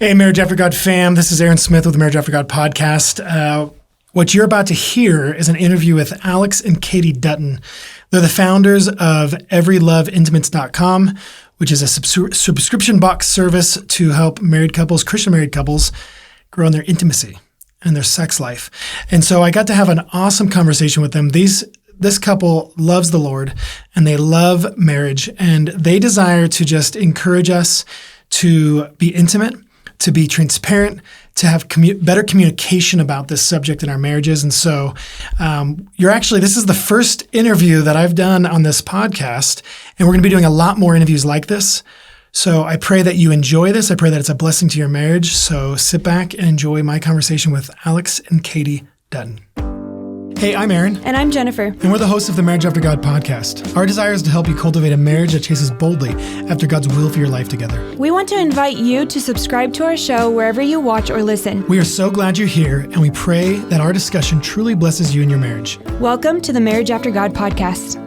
Hey, Marriage After God fam. This is Aaron Smith with the Marriage After God podcast. What you're about to hear is an interview with Alex and Kadi Dutton. They're the founders of Everylove which is a subscription box service to help married couples, Christian married couples, grow in their intimacy and their sex life. And so I got to have an awesome conversation with them. This couple loves the Lord and they love marriage, and they desire to just encourage us to be intimate, to be transparent, to have better communication about this subject in our marriages. And so this is the first interview that I've done on this podcast, and we're going to be doing a lot more interviews like this. So I pray that you enjoy this. I pray that it's a blessing to your marriage. So sit back and enjoy my conversation with Alex and Kadi Dutton. Hey, I'm Aaron. And I'm Jennifer. And we're the hosts of the Marriage After God podcast. Our desire is to help you cultivate a marriage that chases boldly after God's will for your life together. We want to invite you to subscribe to our show wherever you watch or listen. We are so glad you're here, and we pray that our discussion truly blesses you in your marriage. Welcome to the Marriage After God podcast.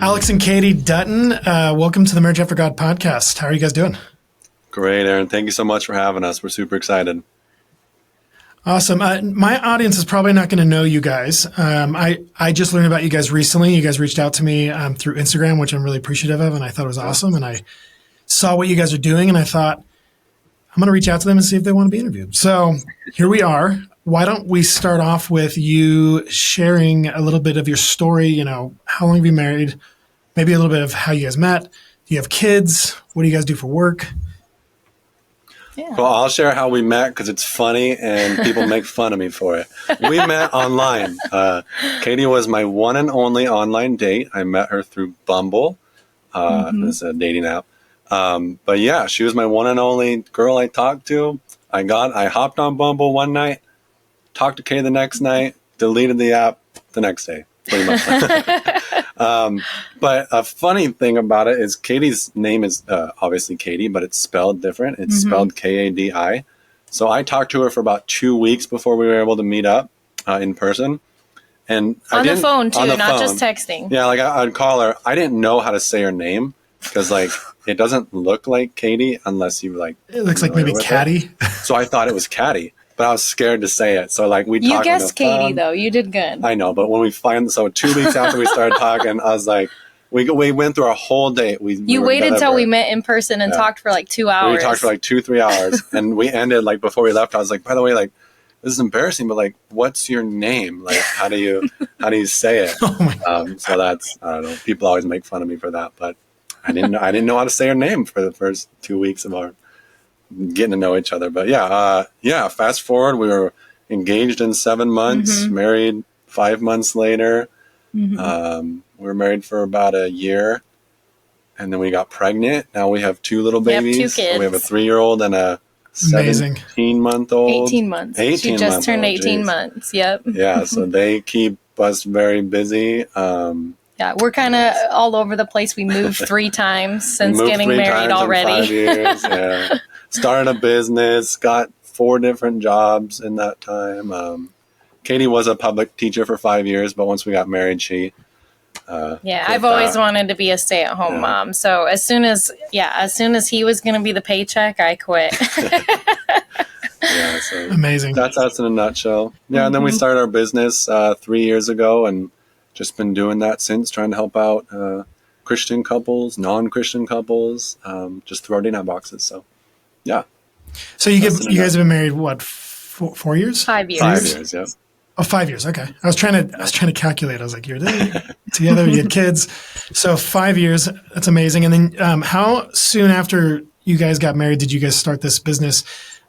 Alex and Kadi Dutton, welcome to the Marriage After God podcast. How are you guys doing? Great, Aaron. Thank you so much for having us. We're super excited. Awesome. My audience is probably not going to know you guys. I just learned about you guys recently. You guys reached out to me through Instagram, which I'm really appreciative of, and I thought it was awesome. And I saw what you guys are doing, and I thought, I'm going to reach out to them and see if they want to be interviewed. So here we are. Why don't we start off with you sharing a little bit of your story? You know, how long have you been married? Maybe a little bit of how you guys met. Do you have kids? What do you guys do for work? Yeah. Well, I'll share how we met because it's funny and people make fun of me for it. We met online. Kadi was my one and only online date. I met her through Bumble. It's a dating app. But yeah, she was my one and only girl I talked to. I hopped on Bumble one night, talked to Kadi the next night, deleted the app the next day, pretty much. But a funny thing about it is Kadi's name is obviously Kadi, but it's spelled different. It's spelled Kadi. So I talked to her for about 2 weeks before we were able to meet up in person. And on the phone too, not just texting. Yeah, like I'd call her. I didn't know how to say her name because like it doesn't look like Kadi unless you like. It looks like maybe Kadi. So I thought it was Kadi. But I was scared to say it. So like we talked. You guessed Kadi though. You did good. I know, but when so 2 weeks after we started talking, I was like, we went through our whole date. You waited till we met in person and talked for like 2 hours. We talked for like 2-3 hours, and we ended like before we left. I was like, by the way, like this is embarrassing, but like, what's your name? Like, how do you say it? Oh my God. So that's I don't know. People always make fun of me for that, but I didn't know how to say her name for the first 2 weeks of our getting to know each other. But fast forward, we were engaged in 7 months, married 5 months later. We were married for about a year, and then we got pregnant. Now we have 2 little babies. Yep, 2 kids. We have a 3-year-old and a 17-month-old. 18 months. She just turned 18 months. Yep. Yeah, so they keep us very busy. Yeah, we're kind of all over the place. We moved 3 times since getting married already. In 5 years, yeah. Started a business, got 4 different jobs in that time. Kadi was a public teacher for 5 years, but once we got married, she I've always wanted to be a stay-at-home mom. So as soon as he was going to be the paycheck, I quit. So amazing. That's us in a nutshell. Yeah, and then we started our business 3 years ago, and just been doing that since, trying to help out Christian couples, non-Christian couples, just through our dating boxes. So, yeah. So you guys have been married, what, 4 years? 5 years. 5 years, yeah. Oh, 5 years. Okay. I was trying to calculate. I was like, you're together, you had kids. So 5 years. That's amazing. And then how soon after you guys got married did you guys start this business?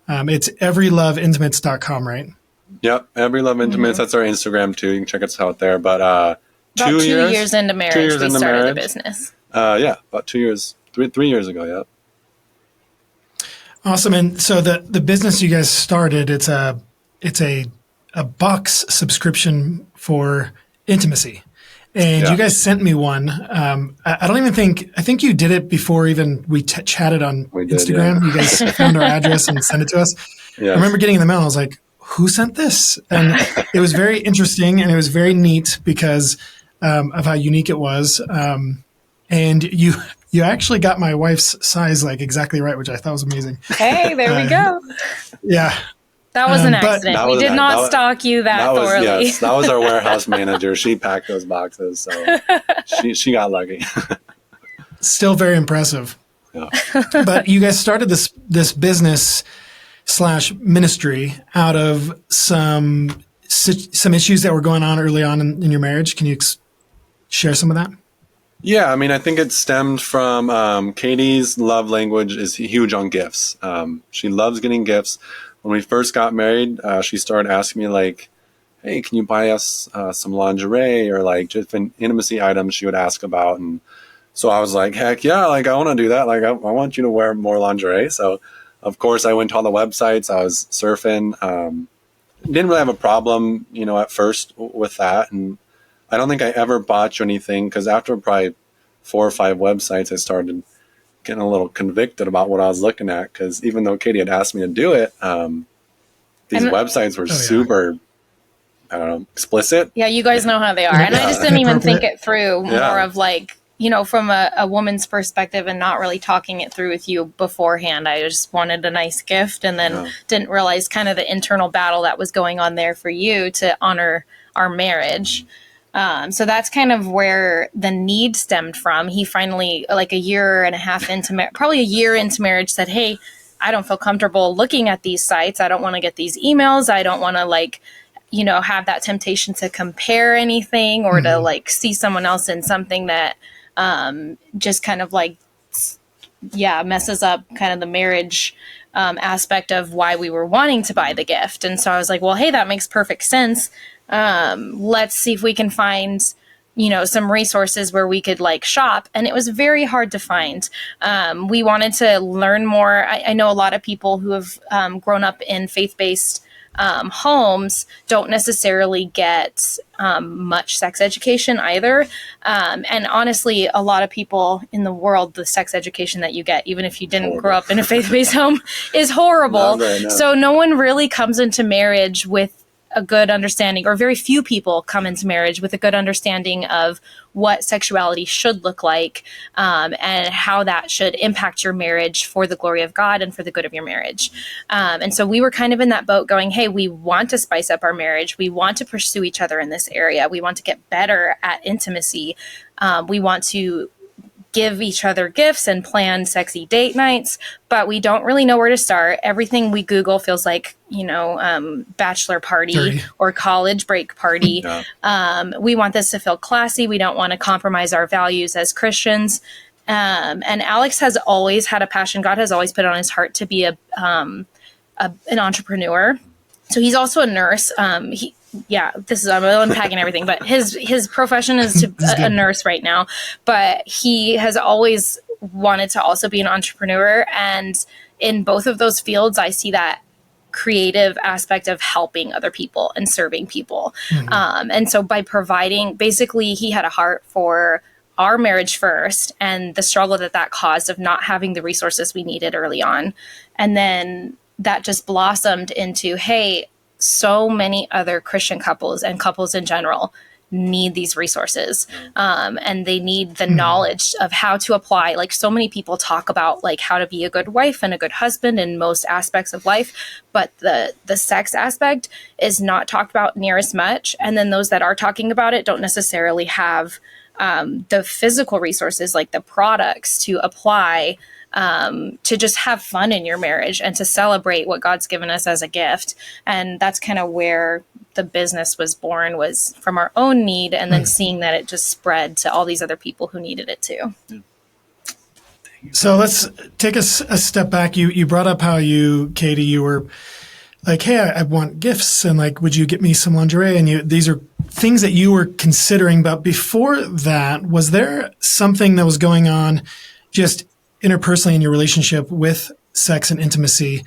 It's everyloveintimates.com, right? Yep. Everylove Intimates. That's our Instagram too. You can check us out there. But about 2 years into marriage, we started the business. About 2 years, 3 years ago. Yeah. Awesome. And so the business you guys started, it's a box subscription for intimacy. And you guys sent me one. I think you did it before even we chatted on Instagram. You guys found our address and sent it to us. Yes. I remember getting in the mail. I was like, who sent this? And it was very interesting and it was very neat because of how unique it was. And you actually got my wife's size like exactly right, which I thought was amazing. Hey, there we go. Yeah. That was an accident. We did not stalk you that thoroughly. Yes, that was our warehouse manager. She packed those boxes, so she got lucky. Still very impressive. Yeah. But you guys started this business / ministry out of some issues that were going on early on in your marriage. Can you share some of that? Yeah, I mean, I think it stemmed from Katie's love language is huge on gifts. She loves getting gifts. When we first got married, she started asking me like, hey, can you buy us some lingerie or like just intimacy items she would ask about. And so I was like, heck yeah, like I want to do that. Like I want you to wear more lingerie. So of course I went to all the websites. I was surfing. Didn't really have a problem, at first with that. And I don't think I ever bought you anything because after probably 4 or 5 websites, I started getting a little convicted about what I was looking at, because even though Katie had asked me to do it, these websites were super, I don't know, explicit. Yeah, you guys know how they are. And I just didn't even think it through more of like, from a woman's perspective and not really talking it through with you beforehand. I just wanted a nice gift and then didn't realize kind of the internal battle that was going on there for you to honor our marriage. So that's kind of where the need stemmed from. He finally, like a year and a half into probably a year into marriage, said, hey, I don't feel comfortable looking at these sites. I don't want to get these emails. I don't want to have that temptation to compare anything or to see someone else in something that just kind of messes up kind of the marriage aspect of why we were wanting to buy the gift. And so I was like, well, hey, that makes perfect sense. Let's see if we can find, some resources where we could shop. And it was very hard to find. We wanted to learn more. I know a lot of people who have grown up in faith-based homes don't necessarily get much sex education either. And honestly, a lot of people in the world, the sex education that you get, even if you didn't grow up in a faith-based home, is horrible. So no one really comes into marriage with a good understanding, or very few people come into marriage with a good understanding of what sexuality should look like, and how that should impact your marriage for the glory of God and for the good of your marriage. And so we were kind of in that boat going, hey, we want to spice up our marriage. We want to pursue each other in this area. We want to get better at intimacy. We want to give each other gifts and plan sexy date nights, but we don't really know where to start. Everything we Google feels like, bachelor party or college break party. We want this to feel classy. We don't want to compromise our values as Christians. And Alex has always had a passion. God has always put on his heart to be an entrepreneur. So he's also a nurse. I'm unpacking everything, but his profession is a nurse right now, but he has always wanted to also be an entrepreneur. And in both of those fields, I see that creative aspect of helping other people and serving people. And so by providing, basically he had a heart for our marriage first and the struggle that caused of not having the resources we needed early on. And then that just blossomed into, hey, so many other Christian couples and couples in general need these resources. And they need the knowledge of how to apply. So many people talk about how to be a good wife and a good husband in most aspects of life, but the sex aspect is not talked about near as much. And then those that are talking about it don't necessarily have the physical resources, like the products to apply to just have fun in your marriage and to celebrate what God's given us as a gift. And that's kind of where the business was born, was from our own need, and then seeing that it just spread to all these other people who needed it too. So let's take a step back. You brought up how Katie, you were like, hey, I want gifts, and would you get me some lingerie? And these are things that you were considering. But before that, was there something that was going on just interpersonally in your relationship with sex and intimacy?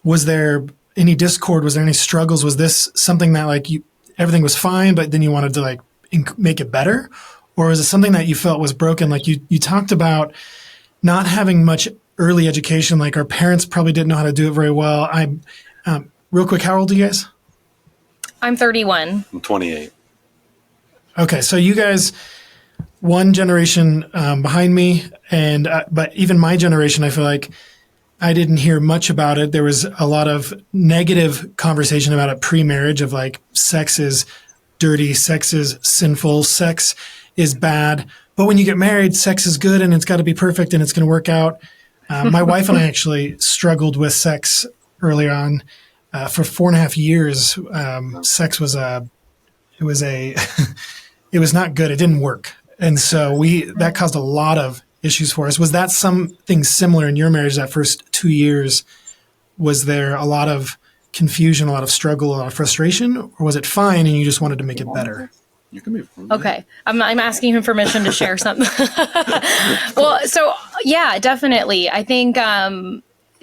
Was there any discord? Was there any struggles? Was this something that everything was fine, but then you wanted to make it better? Or is it something that you felt was broken? You talked about not having much early education. Our parents probably didn't know how to do it very well. Real quick, how old are you guys? I'm 31. I'm 28. Okay. So you guys one generation behind me, and but even my generation, I feel like I didn't hear much about it. There was a lot of negative conversation about it pre-marriage of like sex is dirty, sex is sinful, sex is bad. But when you get married, sex is good and it's got to be perfect and it's going to work out. My wife and I actually struggled with sex early on. For 4.5 years, sex was it was not good. It didn't work. And so that caused a lot of issues for us. Was that something similar in your marriage that first 2 years? Was there a lot of confusion, a lot of struggle, a lot of frustration, or was it fine and you just wanted to make it better? You can be. Okay. I'm asking him permission to share something. Well, so yeah, definitely. I think,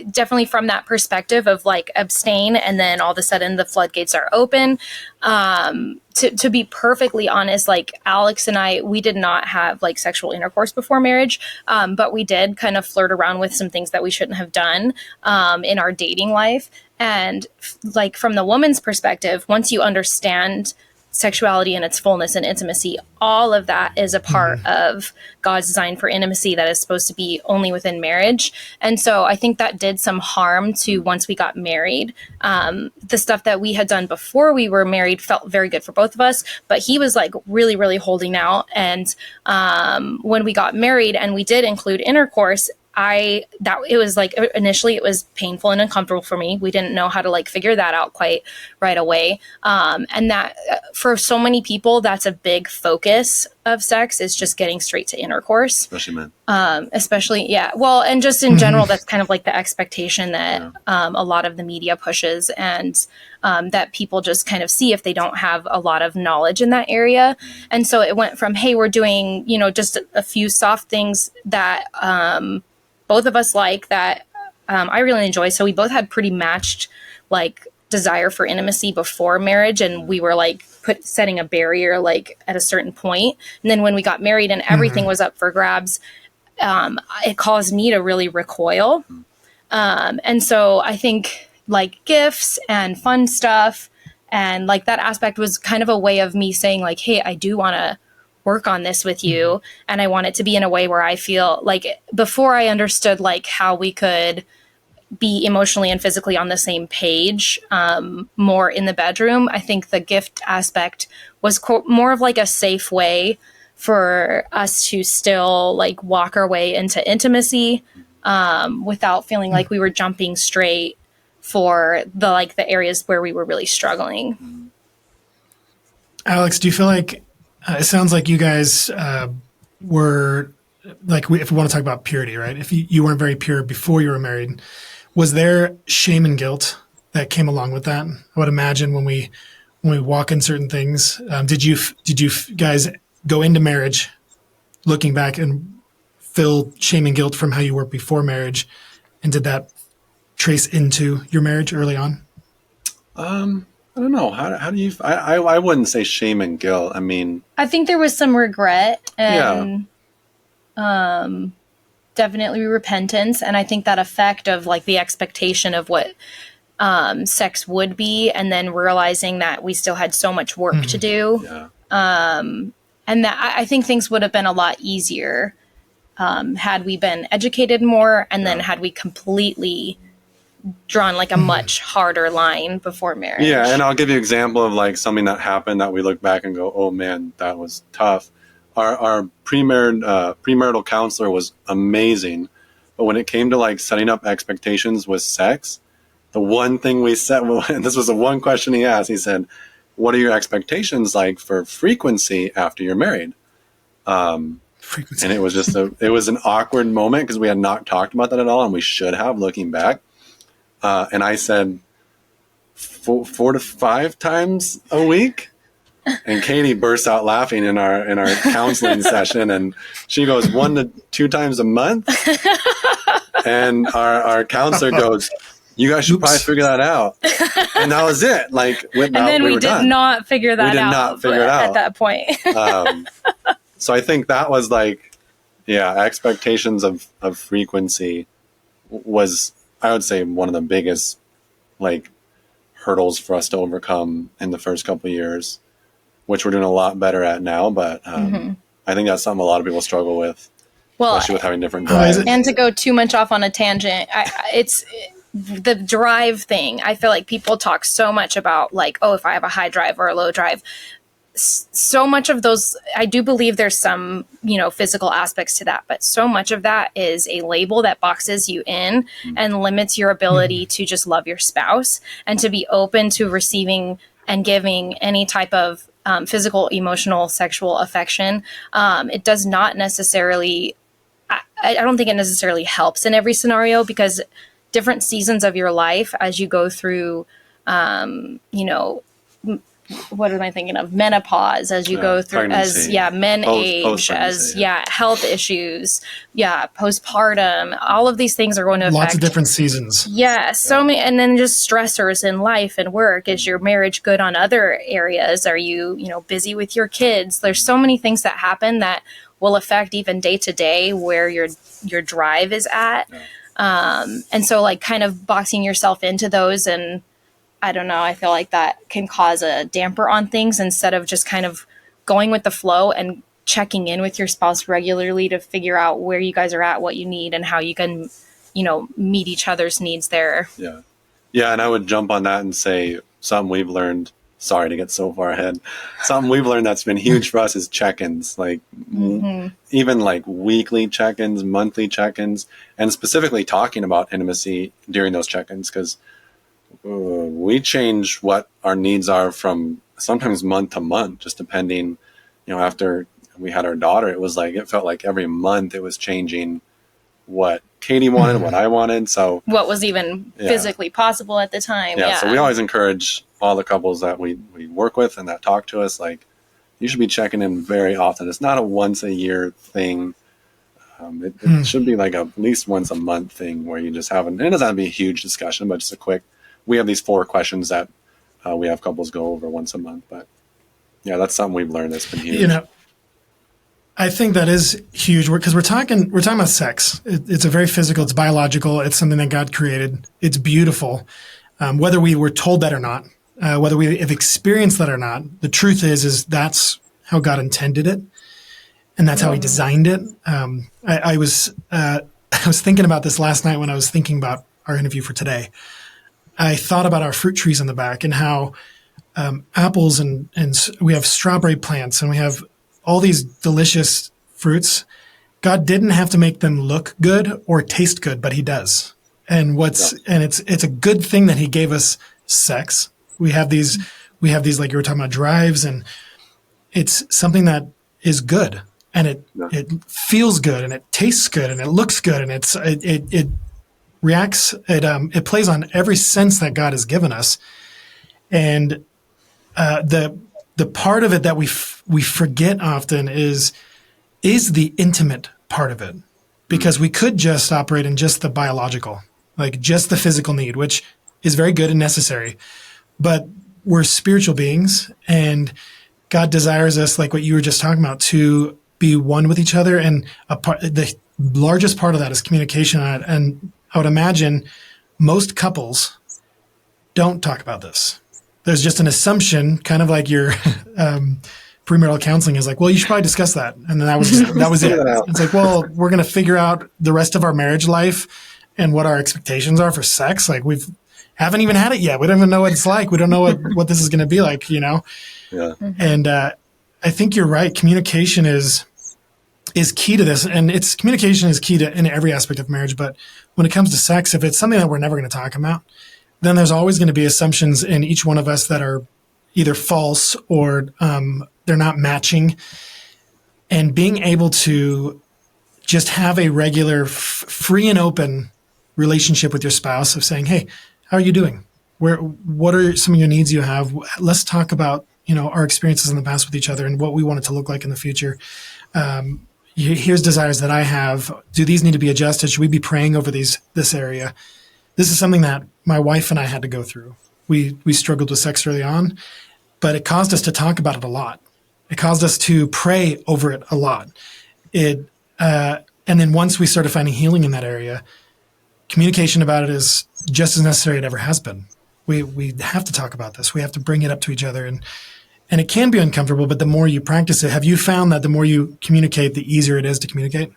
definitely from that perspective of like abstain and then all of a sudden the floodgates are open. To be perfectly honest, like Alex and I, we did not have like sexual intercourse before marriage, but we did kind of flirt around with some things that we shouldn't have done in our dating life. And like from the woman's perspective, once you understand sexuality in its fullness and intimacy, all of that is a part of God's design for intimacy that is supposed to be only within marriage. And so I think that did some harm to once we got married. The stuff that we had done before we were married felt very good for both of us, but he was like really, really holding out. And when we got married and we did include intercourse, it was like initially it was painful and uncomfortable for me. We didn't know how to like figure that out quite right away. And that for so many people, that's a big focus of sex is just getting straight to intercourse. Especially men. Yeah. Well, and just in general, that's kind of like the expectation that a lot of the media pushes and that people just kind of see if they don't have a lot of knowledge in that area. And so it went from, hey, we're doing, just a few soft things that both of us like that I really enjoy. So we both had pretty matched like desire for intimacy before marriage. And we were like setting a barrier like at a certain point. And then when we got married and everything was up for grabs, it caused me to really recoil. And so I think like gifts and fun stuff and like that aspect was kind of a way of me saying like, hey, I do want to work on this with you. And I want it to be in a way where I feel like before I understood like how we could be emotionally and physically on the same page, more in the bedroom. I think the gift aspect was more of like a safe way for us to still like walk our way into intimacy, without feeling like we were jumping straight for the areas where we were really struggling. Alex, do you feel like it sounds like you guys were like, if we want to talk about purity, right? If you weren't very pure before you were married, was there shame and guilt that came along with that? I would imagine when we walk in certain things, did you guys go into marriage looking back and feel shame and guilt from how you were before marriage, and did that trace into your marriage early on? I don't know. How do you? I wouldn't say shame and guilt. I mean, I think there was some regret and definitely repentance, and I think that effect of like the expectation of what sex would be, and then realizing that we still had so much work to do, and that I think things would have been a lot easier had we been educated more, and then had we completely drawn like a much harder line before marriage. Yeah, and I'll give you an example of like something that happened that we look back and go, oh man, that was tough. Our premarital counselor was amazing, but when it came to like setting up expectations with sex, the one thing we said, and this was the one question he asked, he said, what are your expectations like for frequency after you're married? Frequency. And it was just it was an awkward moment because we had not talked about that at all, and we should have looking back. And I said 4 to 5 times a week. And Katie bursts out laughing in our counseling session, and she goes 1 to 2 times a month. And our counselor goes, you guys should probably figure that out. And that was it. Like, and then we did not figure that out at that point. So I think that was like, expectations of frequency was, I would say, one of the biggest like hurdles for us to overcome in the first couple of years, which we're doing a lot better at now. But I think that's something a lot of people struggle with, especially with having different drives. And to go too much off on a tangent, it's the drive thing. I feel like people talk so much about like, oh, if I have a high drive or a low drive. So much of those, I do believe there's some, physical aspects to that, but so much of that is a label that boxes you in and limits your ability to just love your spouse and to be open to receiving and giving any type of physical, emotional, sexual affection. It does not necessarily, I don't think it necessarily helps in every scenario, because different seasons of your life as you go through, what am I thinking of? Menopause, as you go through, pregnancy, men age, as health issues, postpartum. All of these things are going to affect lots of different seasons. So many, and then just stressors in life and work. Is your marriage good on other areas? Are you, busy with your kids? There's so many things that happen that will affect even day to day where your drive is at. And so like kind of boxing yourself into those, and I don't know, I feel like that can cause a damper on things instead of just kind of going with the flow and checking in with your spouse regularly to figure out where you guys are at, what you need, and how you can, meet each other's needs there. Yeah. Yeah. And I would jump on that and say something we've learned, sorry to get so far ahead. Something we've learned that's been huge for us is check-ins, like even like weekly check-ins, monthly check-ins, and specifically talking about intimacy during those check-ins, because we change what our needs are from sometimes month to month, just depending, after we had our daughter, it felt like every month it was changing what Katie wanted, what I wanted. So what was even physically possible at the time. So we always encourage all the couples that we work with and that talk to us, like, you should be checking in very often. It's not a once a year thing. It should be like at least once a month thing where you just have it doesn't have to be a huge discussion, but just a quick, we have these 4 questions that we have couples go over once a month. But that's something we've learned that's been huge. I think that is huge because we're talking about sex. It's a very physical, it's biological. It's something that God created. It's beautiful. Whether we were told that or not, whether we have experienced that or not, the truth is that's how God intended it. And that's how he designed it. I was thinking about this last night when I was thinking about our interview for today. I thought about our fruit trees in the back and how apples and we have strawberry plants and we have all these delicious fruits. God didn't have to make them look good or taste good, but he does. And it's a good thing that he gave us sex. We have these like you were talking about drives, and it's something that is good and it feels good and it tastes good and it looks good and it reacts, it plays on every sense that God has given us. And the part of it that we forget often is the intimate part of it, because we could just operate in just the biological, like just the physical need, which is very good and necessary, but we're spiritual beings and God desires us, like what you were just talking about, to be one with each other. And the largest part of that is communication. And I would imagine most couples don't talk about this. There's just an assumption, kind of like your premarital counseling is like, well, you should probably discuss that. And then that was it. It's like, well, we're going to figure out the rest of our marriage life and what our expectations are for sex. Like haven't even had it yet. We don't even know what it's like. We don't know what this is going to be like, Yeah. And I think you're right. Communication is key to this. And communication is key to in every aspect of marriage. But when it comes to sex, if it's something that we're never going to talk about, then there's always going to be assumptions in each one of us that are either false or they're not matching. And being able to just have a regular, free and open relationship with your spouse of saying, hey, how are you doing? What are some of your needs you have? Let's talk about, our experiences in the past with each other and what we want it to look like in the future. Here's desires that I have. Do these need to be adjusted? Should we be praying over this area? This is something that my wife and I had to go through. We struggled with sex early on, but it caused us to talk about it a lot. It caused us to pray over it a lot. And then once we started finding healing in that area, communication about it is just as necessary as it ever has been. We have to talk about this. We have to bring it up to each other. And it can be uncomfortable, but the more you practice it, have you found that the more you communicate, the easier it is to communicate?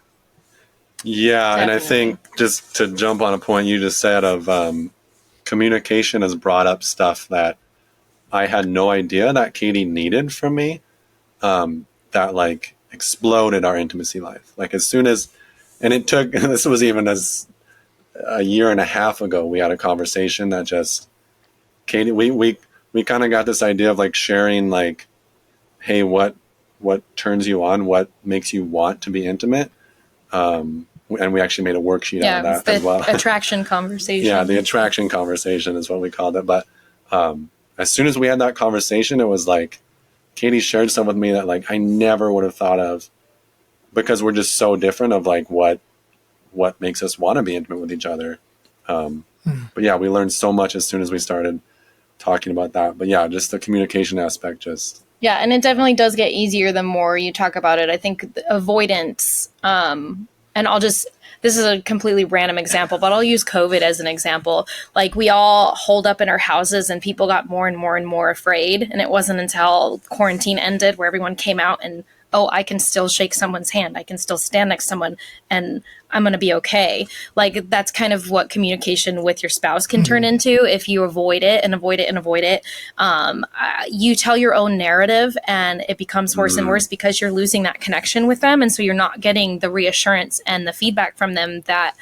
Yeah. Definitely. And I think just to jump on a point you just said of communication has brought up stuff that I had no idea that Kadi needed from me, that like exploded our intimacy life. Like as soon as, and it took, this was even as a year and a half ago, we had a conversation that just, Kadi, we kind of got this idea of like sharing like, hey, what turns you on? What makes you want to be intimate? And we actually made a worksheet out of that as well. Attraction conversation. Yeah, the attraction conversation is what we called it. But as soon as we had that conversation, it was like Kadi shared stuff with me that like I never would have thought of, because we're just so different of like what makes us want to be intimate with each other. But yeah, we learned so much as soon as we started talking about that. But yeah, just the communication aspect just. Yeah, and it definitely does get easier the more you talk about it. I think avoidance, and this is a completely random example, but I'll use COVID as an example. Like we all holed up in our houses and people got more and more and more afraid. And it wasn't until quarantine ended where everyone came out and, oh, I can still shake someone's hand. I can still stand next to someone and I'm going to be okay. Like that's kind of what communication with your spouse can turn into if you avoid it and avoid it and avoid it. You tell your own narrative and it becomes worse and worse because you're losing that connection with them. And so you're not getting the reassurance and the feedback from them that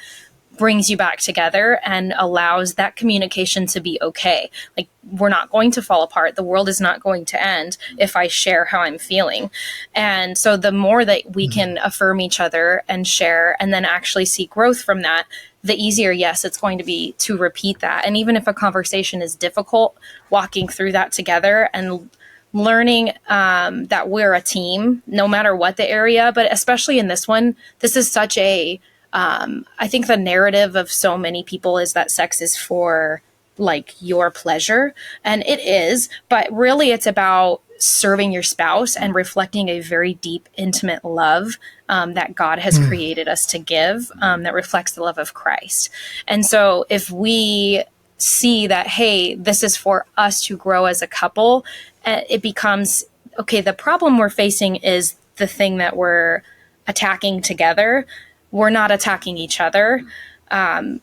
brings you back together and allows that communication to be okay. Like we're not going to fall apart. The world is not going to end if I share how I'm feeling. And so the more that we can affirm each other and share and then actually see growth from that, the easier, yes, it's going to be to repeat that. And even if a conversation is difficult, walking through that together and learning that we're a team, no matter what the area, but especially in this one, this is such a I think the narrative of so many people is that sex is for like your pleasure, and it is, but really it's about serving your spouse and reflecting a very deep, intimate love that God has created us to give, that reflects the love of Christ. And so if we see that, hey, this is for us to grow as a couple, it becomes, okay, the problem we're facing is the thing that we're attacking together. We're not attacking each other.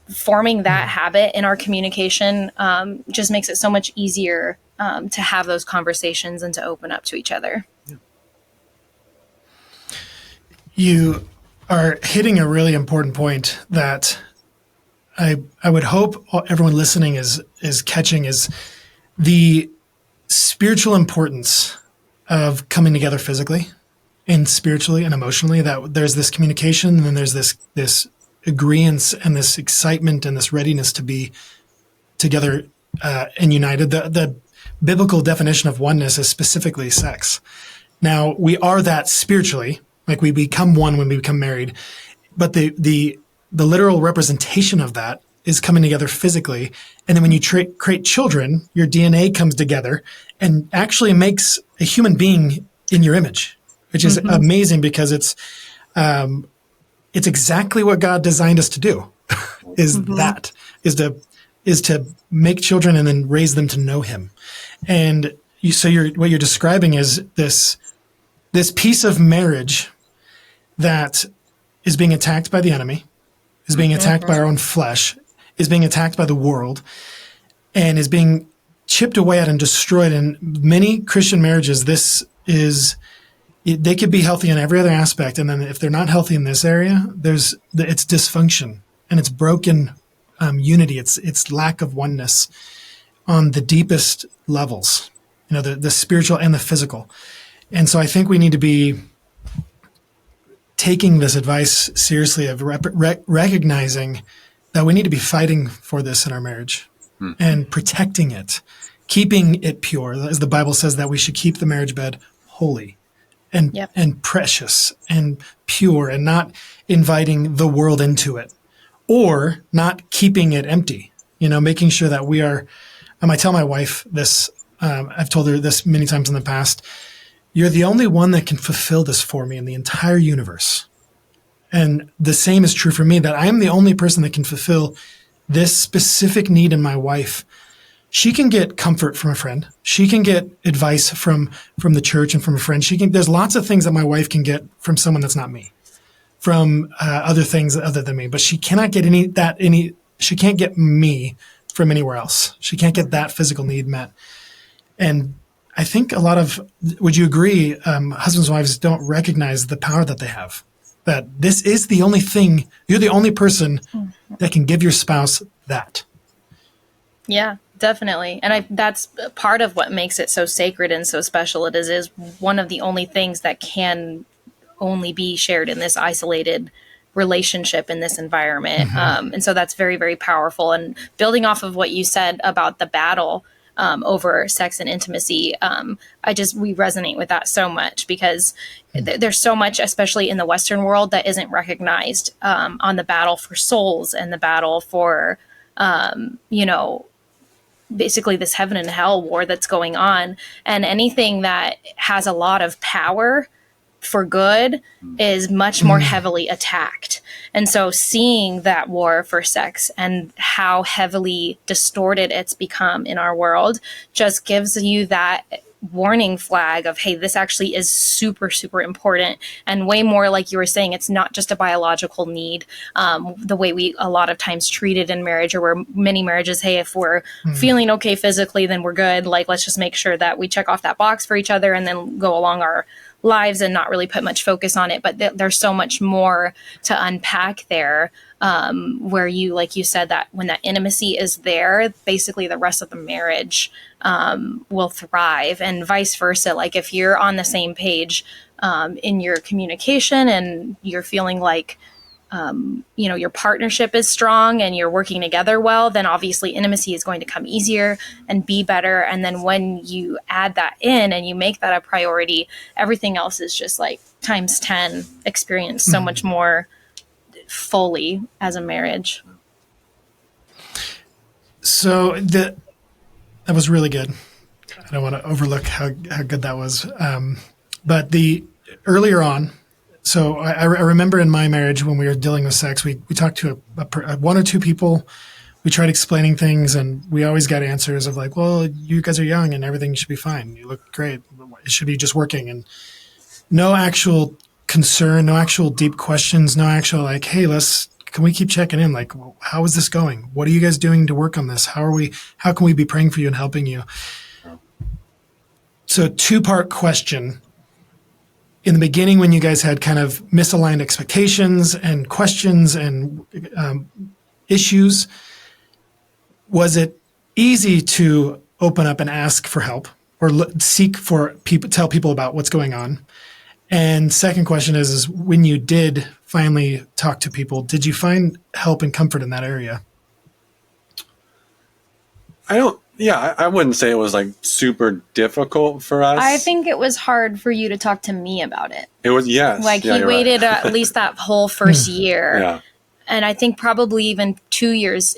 Forming that habit in our communication just makes it so much easier to have those conversations and to open up to each other. You are hitting a really important point that I would hope everyone listening is catching, is the spiritual importance of coming together physically and spiritually and emotionally, that there's this communication and then there's this agreeance and this excitement and this readiness to be together and united. The biblical definition of oneness is specifically sex. Now, we are that spiritually, like we become one when we become married, but the literal representation of that is coming together physically. And then when you create children, your DNA comes together and actually makes a human being in your image, which is amazing because it's exactly what God designed us to do. is to make children and then raise them to know Him. And what you're describing is this piece of marriage that is being attacked by the enemy, is being attacked by our own flesh, is being attacked by the world, and is being chipped away at and destroyed. In many Christian marriages, they could be healthy in every other aspect, and then if they're not healthy in this area, it's dysfunction and it's broken unity. It's lack of oneness on the deepest levels, the spiritual and the physical. And so I think we need to be taking this advice seriously of recognizing that we need to be fighting for this in our marriage and protecting it, keeping it pure. As the Bible says that we should keep the marriage bed holy and precious and pure, and not inviting the world into it or not keeping it empty, making sure that we are, I tell my wife this, I've told her this many times in the past, you're the only one that can fulfill this for me in the entire universe. And the same is true for me, that I'm the only person that can fulfill this specific need in my wife she can get comfort from a friend. She can get advice from the church and from a friend. There's lots of things that my wife can get from someone that's not me, from other things other than me, but she cannot get she can't get me from anywhere else. She can't get that physical need met. And I think would you agree, husbands and wives don't recognize the power that they have, that this is the only thing, you're the only person that can give your spouse that. Yeah, definitely. And that's part of what makes it so sacred and so special. It is one of the only things that can only be shared in this isolated relationship in this environment. And so that's very, very powerful. And building off of what you said about the battle over sex and intimacy, we resonate with that so much, because there's so much, especially in the Western world, that isn't recognized on the battle for souls and the battle for, basically this heaven and hell war that's going on. And anything that has a lot of power for good is much more heavily attacked. And so seeing that war for sex and how heavily distorted it's become in our world just gives you that warning flag of, hey, this actually is super, super important, and way more, like you were saying, it's not just a biological need, the way we a lot of times treat it in marriage, or where many marriages, hey, if we're feeling okay physically, then we're good. Like, let's just make sure that we check off that box for each other and then go along our lives and not really put much focus on it. But there's so much more to unpack there, where you, like you said, that when that intimacy is there, basically the rest of the marriage will thrive, and vice versa. Like if you're on the same page in your communication and you're feeling like your partnership is strong and you're working together well, then obviously intimacy is going to come easier and be better. And then when you add that in and you make that a priority, everything else is just like times 10 experience so much more fully as a marriage. So that was really good. I don't want to overlook how good that was. But earlier on, so I remember in my marriage when we were dealing with sex, we talked to one or two people. We tried explaining things, and we always got answers of like, well, you guys are young and everything should be fine. You look great. It should be just working. And no actual concern, no actual deep questions, no actual like, hey, can we keep checking in? Like, how is this going? What are you guys doing to work on this? How can we be praying for you and helping you? So 2-part question. In the beginning, when you guys had kind of misaligned expectations and questions and issues, was it easy to open up and ask for help or seek for people, tell people about what's going on? And second question is when you did finally talk to people, did you find help and comfort in that area? I wouldn't say it was like super difficult for us. I think it was hard for you to talk to me about it. It was, yes. Like he waited at least that whole first year. Yeah. And I think probably even 2 years,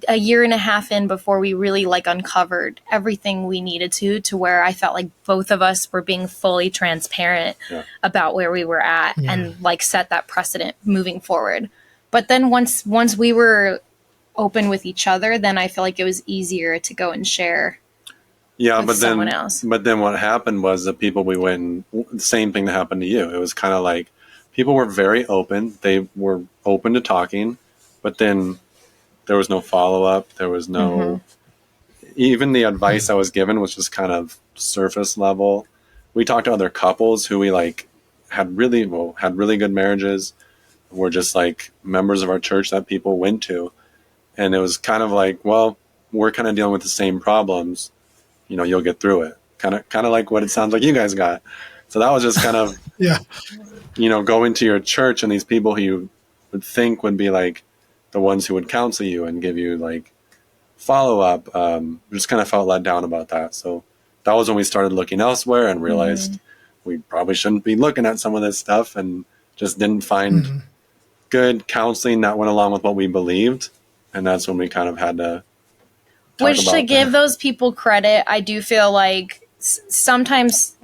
a year and a half in before we really like uncovered everything we needed to where I felt like both of us were being fully transparent about where we were at and like set that precedent moving forward. But then once we were open with each other, then I feel like it was easier to go and share with someone else. But then what happened was the people we went, the same thing that happened to you. It was kind of like people were very open. They were open to talking, but then there was no follow-up. There was no, even the advice I was given was just kind of surface level. We talked to other couples who we like had really good marriages, were just like members of our church that people went to. And it was kind of like, well, we're kind of dealing with the same problems. You'll get through it. Kind of like what it sounds like you guys got. So that was just kind of, going to your church and these people who you would think would be like the ones who would counsel you and give you like follow up. Just kind of felt let down about that. So that was when we started looking elsewhere and realized we probably shouldn't be looking at some of this stuff, and just didn't find good counseling that went along with what we believed. And that's when we kind of had to Which, to give those people credit, I do feel like sometimes,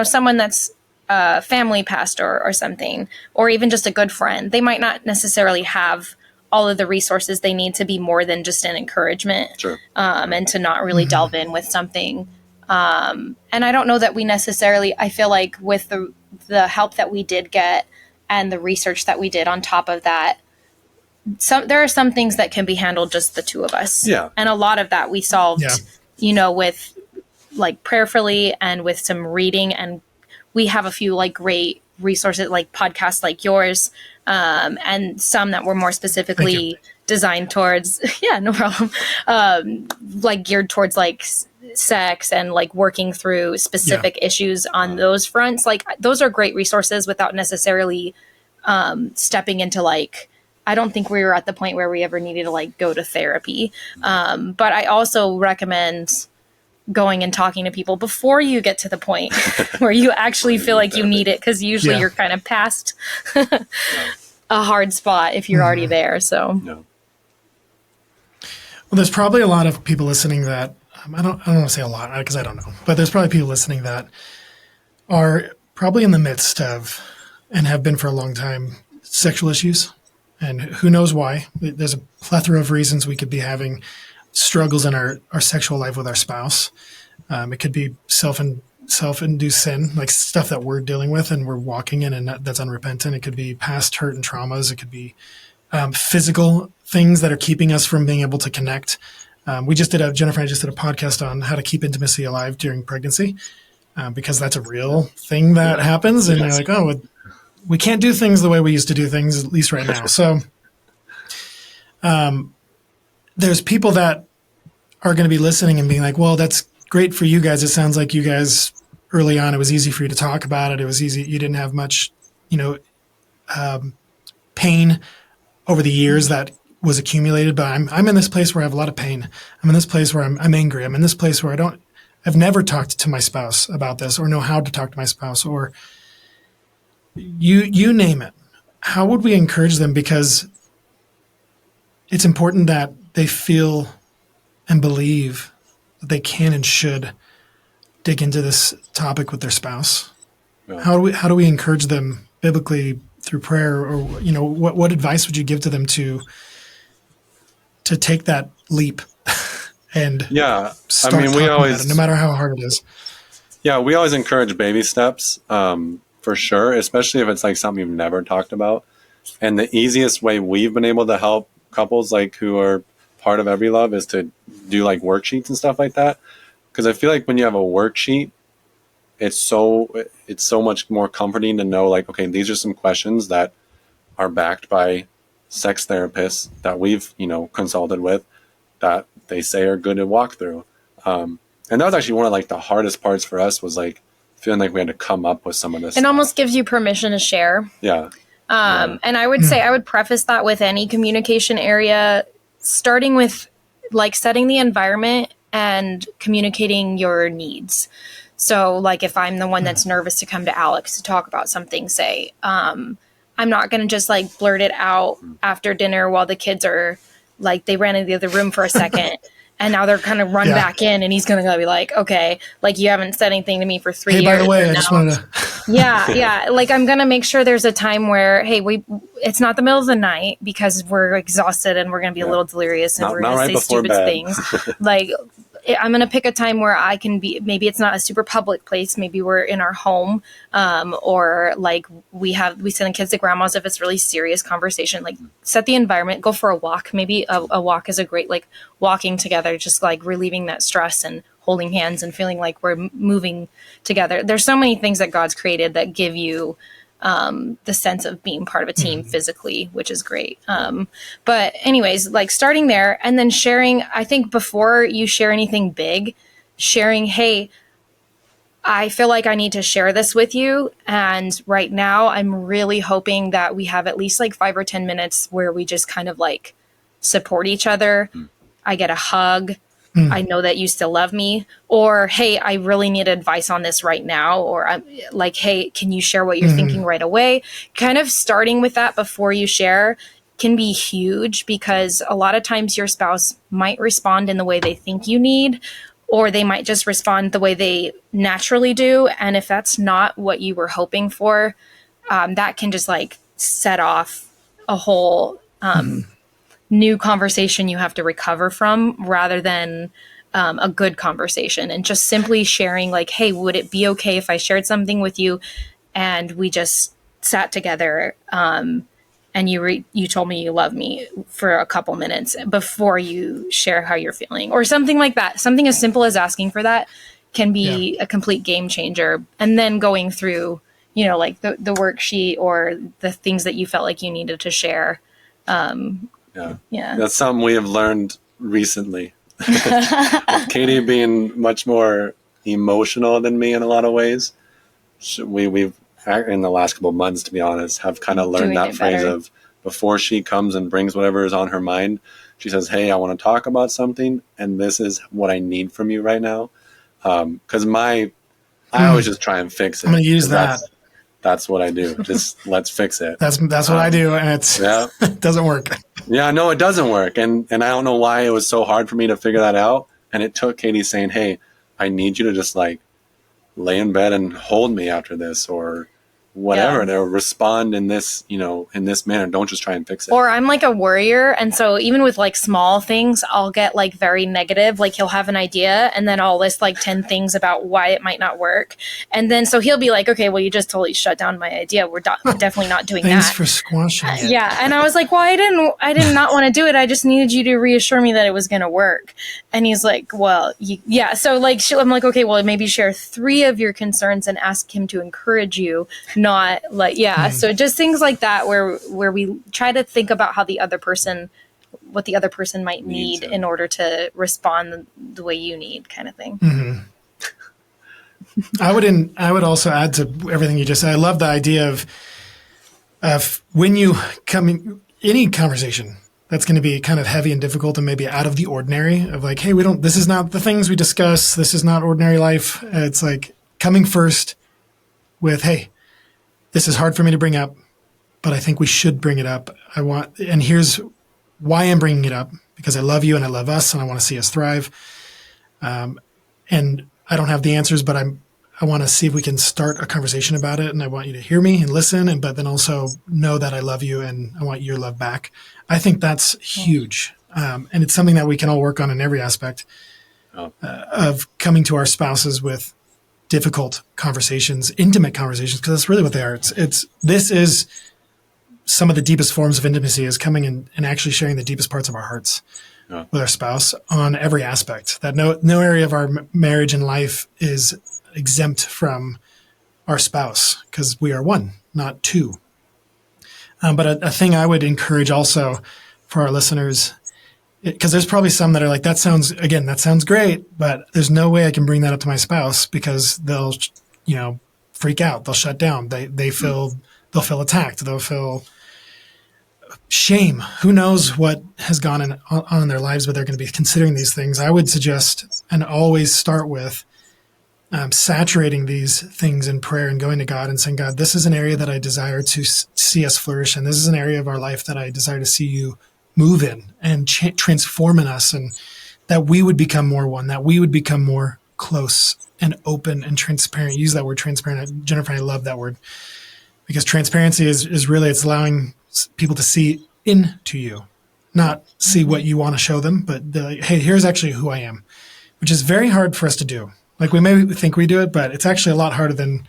someone that's a family pastor or something, or even just a good friend, they might not necessarily have all of the resources they need to be more than just an encouragement. Sure. And to not really delve in with something. And I don't know that we necessarily, I feel like with the help that we did get and the research that we did on top of that, there are some things that can be handled just the two of us. Yeah. And a lot of that we solved, with like prayerfully and with some reading. And we have a few like great resources, like podcasts like yours, and some that were more specifically designed towards, no problem. Like geared towards like sex and like working through specific issues on those fronts. Like those are great resources without necessarily stepping into like, I don't think we were at the point where we ever needed to like go to therapy. But I also recommend going and talking to people before you get to the point where you actually feel like you need it. Cause usually you're kind of past a hard spot if you're already there. So, well, there's probably a lot of people listening that I don't want to say a lot because I don't know, but there's probably people listening that are probably in the midst of and have been for a long time sexual issues. And who knows why? There's a plethora of reasons we could be having struggles in our sexual life with our spouse. It could be self-induced sin, like stuff that we're dealing with and we're walking in and that's unrepentant. It could be past hurt and traumas. It could be physical things that are keeping us from being able to connect. Jennifer and I just did a podcast on how to keep intimacy alive during pregnancy because that's a real thing that happens. And you're like, oh, we can't do things the way we used to do things, at least right now. So there's people that are going to be listening and being like, well, that's great for you guys. It sounds like you guys early on, it was easy for you to talk about it. It was easy. You didn't have much, pain over the years that was accumulated. But I'm in this place where I have a lot of pain. I'm in this place where I'm angry. I'm in this place where I've never talked to my spouse about this or know how to talk to my spouse or you name it. How would we encourage them? Because it's important that they feel and believe that they can and should dig into this topic with their spouse. Yeah. How do we encourage them biblically through prayer, or what advice would you give to them to take that leap and start talking about it, no matter how hard it is? Yeah, we always encourage baby steps. For sure, especially if it's like something you've never talked about. And the easiest way we've been able to help couples like who are part of Everylove is to do like worksheets and stuff like that. Because I feel like when you have a worksheet, it's so much more comforting to know like, okay, these are some questions that are backed by sex therapists that we've, consulted with that they say are good to walk through. And that was actually one of like the hardest parts for us was like, feeling like we had to come up with some of this. It almost gives you permission to share. Yeah. And I would say I would preface that with any communication area, starting with like setting the environment and communicating your needs. So like if I'm the one that's nervous to come to Alex to talk about something, say, I'm not going to just like blurt it out after dinner while the kids are like, they ran into the other room for a second. And now they're kind of run back in and he's going to be like, okay, like you haven't said anything to me for 3 years. By the way, I just wanted to. Yeah. Like I'm going to make sure there's a time where, hey, it's not the middle of the night because we're exhausted and we're going to be a little delirious and we're going to say stupid things. Like I'm going to pick a time where I can be, maybe it's not a super public place. Maybe we're in our home, or like we send kids to grandma's if it's really serious conversation, like set the environment, go for a walk. Maybe a walk is a great, like walking together, just like relieving that stress and holding hands and feeling like we're moving together. There's so many things that God's created that give you the sense of being part of a team physically, which is great. But anyways, like starting there and then sharing, I think before you share anything big, sharing, hey, I feel like I need to share this with you. And right now I'm really hoping that we have at least like 5 or 10 minutes where we just kind of like support each other. I get a hug. I know that you still love me, or, hey, I really need advice on this right now. Or I'm like, hey, can you share what you're thinking right away? Kind of starting with that before you share can be huge because a lot of times your spouse might respond in the way they think you need, or they might just respond the way they naturally do. And if that's not what you were hoping for, that can just like set off a whole new conversation you have to recover from rather than a good conversation, and just simply sharing like, hey, would it be okay if I shared something with you and we just sat together and you told me you love me for a couple minutes before you share how you're feeling, or something like that. Something as simple as asking for that can be a complete game changer. And then going through, like the worksheet or the things that you felt like you needed to share. That's something we have learned recently. With Kadi being much more emotional than me in a lot of ways, we've in the last couple of months, to be honest, have kind of learned that phrase of before she comes and brings whatever is on her mind, she says, hey, I want to talk about something, and this is what I need from you right now. Because I always just try and fix it. I'm going to use that. That's what I do. Just let's fix it. That's what I do, and it doesn't work. Yeah, no, it doesn't work. And I don't know why it was so hard for me to figure that out. And it took Kadi saying, hey, I need you to just like lay in bed and hold me after this, or whatever, to respond in this, in this manner. Don't just try and fix it. Or I'm like a worrier. And so even with like small things, I'll get like very negative. Like he'll have an idea and then I'll list like 10 things about why it might not work. And then so he'll be like, okay, well, you just totally shut down my idea. We're definitely not doing Thanks that. for squashing it. Yeah. And I was like, well, I did not want to do it. I just needed you to reassure me that it was going to work. And he's like, well, yeah. So like, I'm like, okay, well, maybe share 3 of your concerns and ask him to encourage you, not like, So just things like that where we try to think about how what the other person might need in order to respond the way you need, kind of thing. Mm-hmm. I would also add to everything you just said. I love the idea of when you come in any conversation that's going to be kind of heavy and difficult and maybe out of the ordinary, of like, hey, this is not the things we discuss. This is not ordinary life. It's like coming first with, hey, this is hard for me to bring up, but I think we should bring it up. And here's why I'm bringing it up, because I love you and I love us and I want to see us thrive. And I don't have the answers, but I want to see if we can start a conversation about it. And I want you to hear me and listen, but then also know that I love you and I want your love back. I think that's huge. And it's something that we can all work on in every aspect of coming to our spouses with difficult conversations, intimate conversations, because that's really what they are. This is some of the deepest forms of intimacy, is coming in and actually sharing the deepest parts of our hearts with our spouse on every aspect. That no area of our marriage and life is exempt from our spouse, because we are one, not two. But a thing I would encourage also for our listeners, because there's probably some that are like, that sounds great, but there's no way I can bring that up to my spouse, because they'll, freak out. They'll shut down. They'll feel attacked. They'll feel shame. Who knows what has gone on in their lives, but they're going to be considering these things. I would suggest and always start with saturating these things in prayer and going to God and saying, God, this is an area that I desire to see us flourish. And this is an area of our life that I desire to see you move in and transform in us, and that we would become more one, that we would become more close and open and transparent. Use that word transparent. Jennifer, I love that word, because transparency is really, it's allowing people to see into you, not see what you want to show them, but like, hey, here's actually who I am, which is very hard for us to do. Like, we may think we do it, but it's actually a lot harder than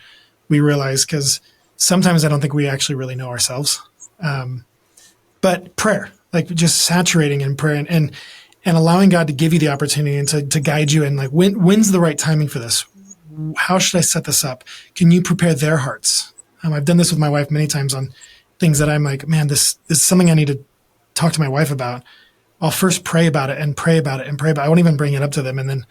we realize, because sometimes I don't think we actually really know ourselves. But prayer, like just saturating in prayer and allowing God to give you the opportunity and to guide you. And like, when's the right timing for this? How should I set this up? Can you prepare their hearts? I've done this with my wife many times on things that I'm like, man, this is something I need to talk to my wife about. I'll first pray about it and pray about it and pray about it. I won't even bring it up to them. And then,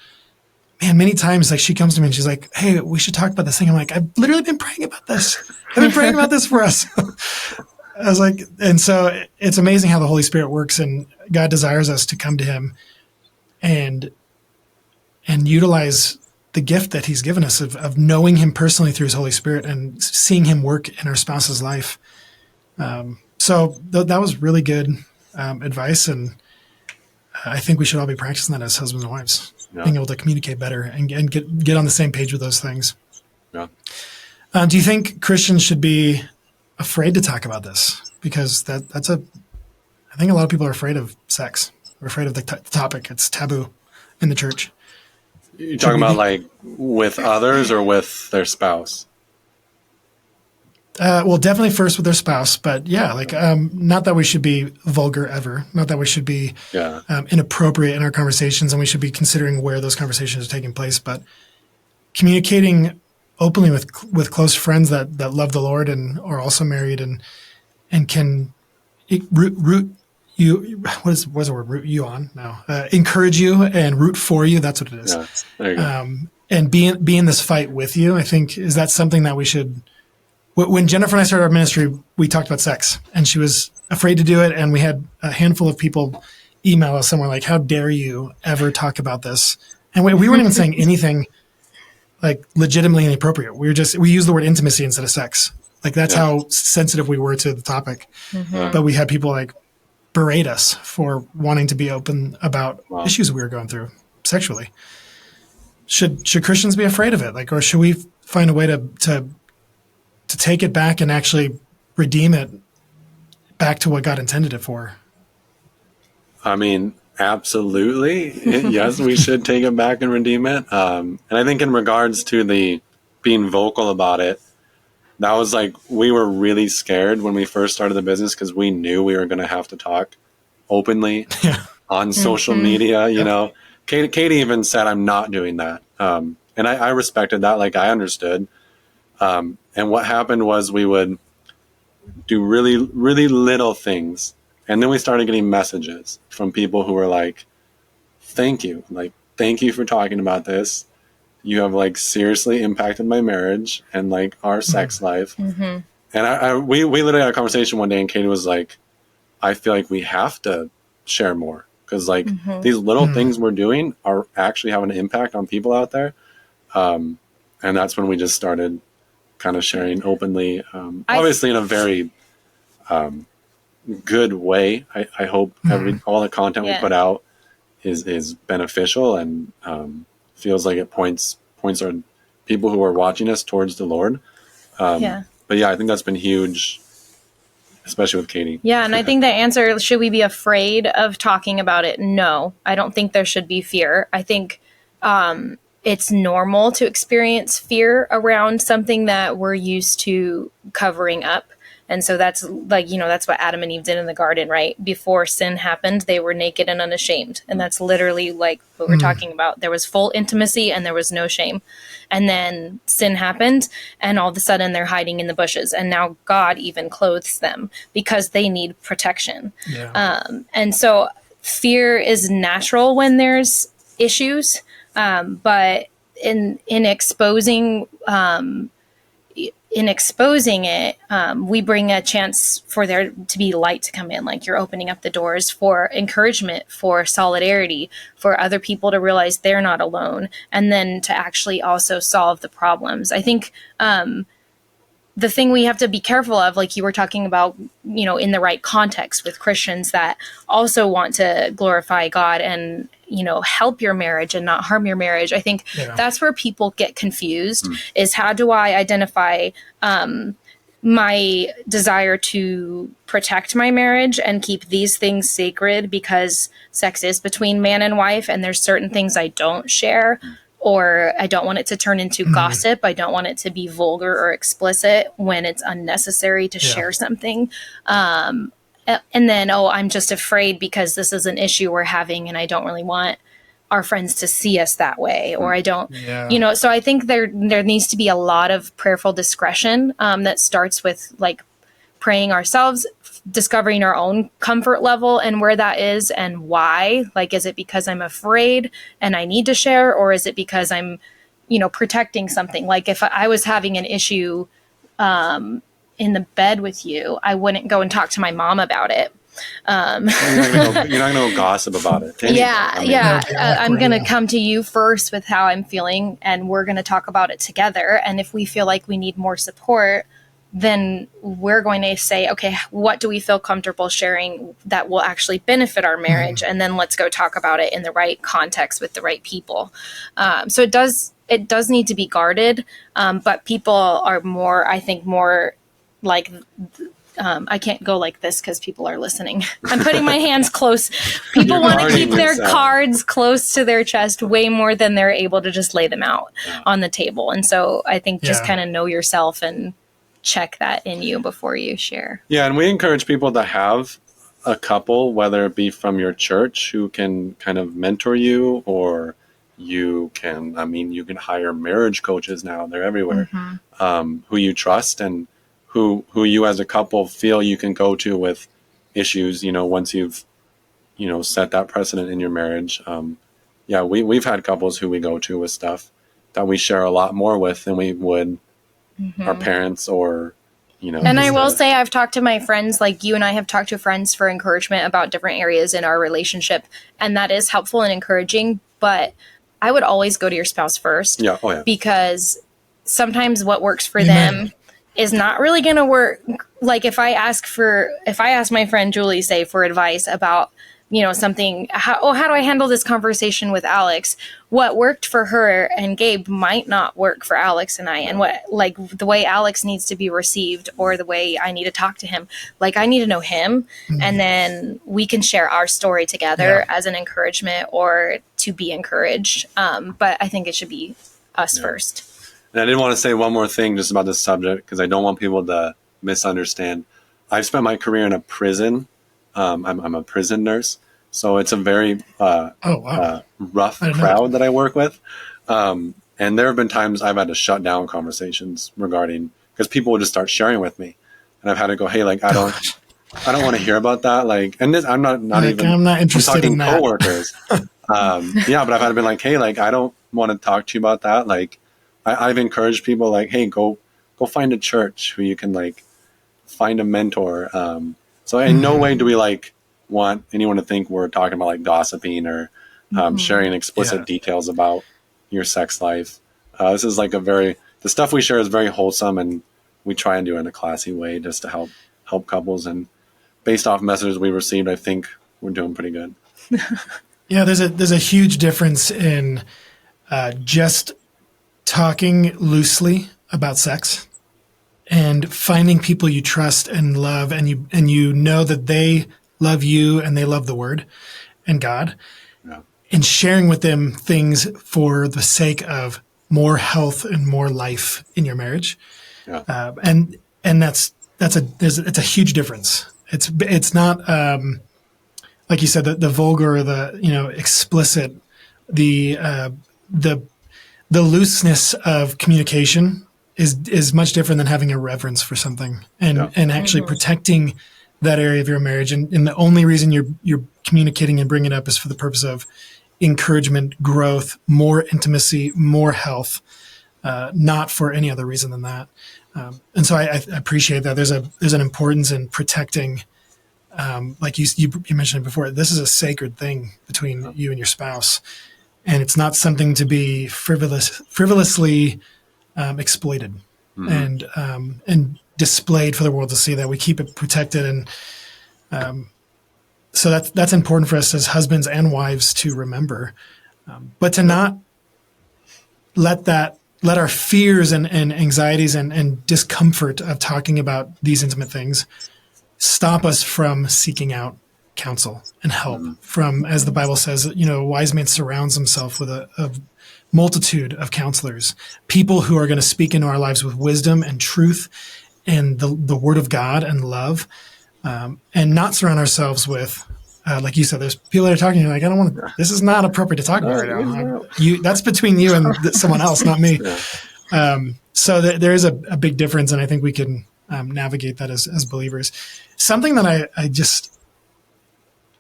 man, many times, like, she comes to me and she's like, hey, we should talk about this thing. I'm like, I've literally been praying about this. I've been praying about this for us. I was like, and so it's amazing how the Holy Spirit works, and God desires us to come to him and utilize the gift that he's given us of knowing him personally through his Holy Spirit and seeing him work in our spouse's life. So that was really good advice. And I think we should all be practicing that as husbands and wives, being able to communicate better and get on the same page with those things. Yeah. Do you think Christians should be afraid to talk about this? Because I I think a lot of people are afraid of sex. They're afraid of the topic. It's taboo in the church. You're talking about like with others or with their spouse? Well, definitely first with their spouse, but yeah, like not that we should be vulgar ever, not that we should be inappropriate in our conversations, and we should be considering where those conversations are taking place, but communicating openly with close friends that love the Lord and are also married and can root you. What is the word? Root you on? No, encourage you and root for you. That's what it is. Yeah, there you go. And be in this fight with you. I think is that something that we should. When Jennifer and I started our ministry, we talked about sex, and she was afraid to do it. And we had a handful of people email us somewhere like, "How dare you ever talk about this?" And we weren't even saying anything like legitimately inappropriate. We used the word intimacy instead of sex. Like that's how sensitive we were to the topic. Mm-hmm. But we had people like berate us for wanting to be open about issues we were going through sexually. Should Christians be afraid of it? Like, or should we find a way to take it back and actually redeem it back to what God intended it for? I mean, absolutely. Yes, we should take it back and redeem it. And I think in regards to the being vocal about it, that was like, we were really scared when we first started the business because we knew we were going to have to talk openly on social media. You know, Katie even said, "I'm not doing that." And I respected that. Like, I understood. And what happened was we would do really, really little things. And then we started getting messages from people who were like, "Thank you. Like, thank you for talking about this. You have like seriously impacted my marriage and like our sex life." Mm-hmm. And we literally had a conversation one day, and Katie was like, "I feel like we have to share more because like these little things we're doing are actually having an impact on people out there." And that's when we just started kind of sharing openly, obviously in a very good way. I hope all the content we put out is beneficial and feels like it points our people who are watching us towards the Lord. But yeah, I think that's been huge, especially with Katie. Yeah, and I think the answer, should we be afraid of talking about it? No, I don't think there should be fear. I think it's normal to experience fear around something that we're used to covering up. And so that's like, that's what Adam and Eve did in the garden, right? Before sin happened, they were naked and unashamed. And that's literally like what we're talking about. There was full intimacy and there was no shame. And then sin happened and all of a sudden they're hiding in the bushes. And now God even clothes them because they need protection. Yeah. And so fear is natural when there's issues. But in exposing it, we bring a chance for there to be light to come in. Like, you're opening up the doors for encouragement, for solidarity, for other people to realize they're not alone, and then to actually also solve the problems. I think the thing we have to be careful of, like you were talking about, in the right context with Christians that also want to glorify God and, help your marriage and not harm your marriage. I think that's where people get confused is, how do I identify my desire to protect my marriage and keep these things sacred because sex is between man and wife and there's certain things I don't share, or I don't want it to turn into gossip. I don't want it to be vulgar or explicit when it's unnecessary to share something. And then, I'm just afraid because this is an issue we're having and I don't really want our friends to see us that way, or I don't, so I think there needs to be a lot of prayerful discretion that starts with like praying ourselves, discovering our own comfort level and where that is and why. Like, is it because I'm afraid and I need to share, or is it because I'm, protecting something? Like, if I was having an issue in the bed with you, I wouldn't go and talk to my mom about it. You're not going to go gossip about it. I'm going to come to you first with how I'm feeling, and we're going to talk about it together. And if we feel like we need more support, then we're going to say, okay, what do we feel comfortable sharing that will actually benefit our marriage? And then let's go talk about it in the right context with the right people. So it does need to be guarded, but people are more like I can't go like this because people are listening. I'm putting my hands close. People want to keep their cards close to their chest way more than they're able to just lay them out on the table. And so I think just kind of know yourself and check that in you before you share. Yeah, and we encourage people to have a couple, whether it be from your church who can kind of mentor you, or you can hire marriage coaches now. They're everywhere, who you trust and who you as a couple feel you can go to with issues, once you've, set that precedent in your marriage. We've had couples who we go to with stuff that we share a lot more with than we would our parents or, And I will say I've talked to my friends, like you and I have talked to friends for encouragement about different areas in our relationship. And that is helpful and encouraging. But I would always go to your spouse first. Because sometimes what works for them is not really going to work. Like if I ask my friend Julie, say, for advice about, something, how do I handle this conversation with Alex? What worked for her and Gabe might not work for Alex and I, and what, like the way Alex needs to be received or the way I need to talk to him. Like I need to know him, and then we can share our story together as an encouragement or to be encouraged. But I think it should be us first. And I did want to say one more thing just about this subject, because I don't want people to misunderstand. I've spent my career in a prison. I'm a prison nurse, so it's a very rough crowd that I work with. And there have been times I've had to shut down conversations regarding, because people would just start sharing with me, and I've had to go, hey, like I don't want to hear about that. Like, and this, I'm not interested in that. Coworkers. But I've had to be like, hey, like I don't want to talk to you about that. Like, I've encouraged people, like, hey, go find a church who you can like find a mentor. So in no way do we like want anyone to think we're talking about like gossiping or sharing explicit details about your sex life. This is like the stuff we share is very wholesome, and we try and do it in a classy way just to help couples. And based off messages we received, I think we're doing pretty good. There's a huge difference in just talking loosely about sex and finding people you trust and love, and you know that they love you and they love the Word and God, and sharing with them things for the sake of more health and more life in your marriage. And it's a huge difference. It's not like you said, the vulgar or the explicit, the looseness of communication is much different than having a reverence for something and actually protecting that area of your marriage. And the only reason you're communicating and bringing it up is for the purpose of encouragement, growth, more intimacy, more health, not for any other reason than that. And so I appreciate that. There's an importance in protecting, like you mentioned before, this is a sacred thing between you and your spouse. And it's not something to be frivolously exploited and displayed for the world to see. That we keep it protected, and so that's important for us as husbands and wives to remember, but to not let our fears and anxieties and discomfort of talking about these intimate things stop us from seeking out counsel and help from, as the Bible says, a wise man surrounds himself with a multitude of counselors, people who are going to speak into our lives with wisdom and truth and the Word of God and love, and not surround ourselves with, like you said, there's people that are talking to you like, I don't want to, this is not appropriate to talk about right now. That's between you and someone else, not me. So there is a big difference, and I think we can navigate that as believers. Something that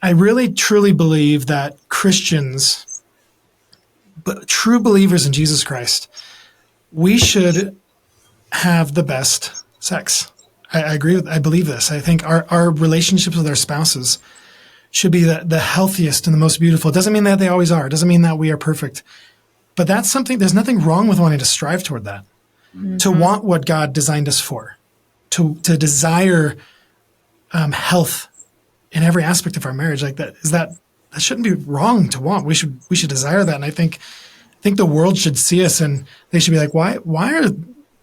I really truly believe that Christians, but true believers in Jesus Christ, we should have the best sex. I agree I believe this. I think our relationships with our spouses should be the healthiest and the most beautiful. It doesn't mean that they always are. It doesn't mean that we are perfect. But that's something, there's nothing wrong with wanting to strive toward that. Mm-hmm. To want what God designed us for. To desire health in every aspect of our marriage, like that shouldn't be wrong to want. We should desire that. And I think the world should see us and they should be like, why are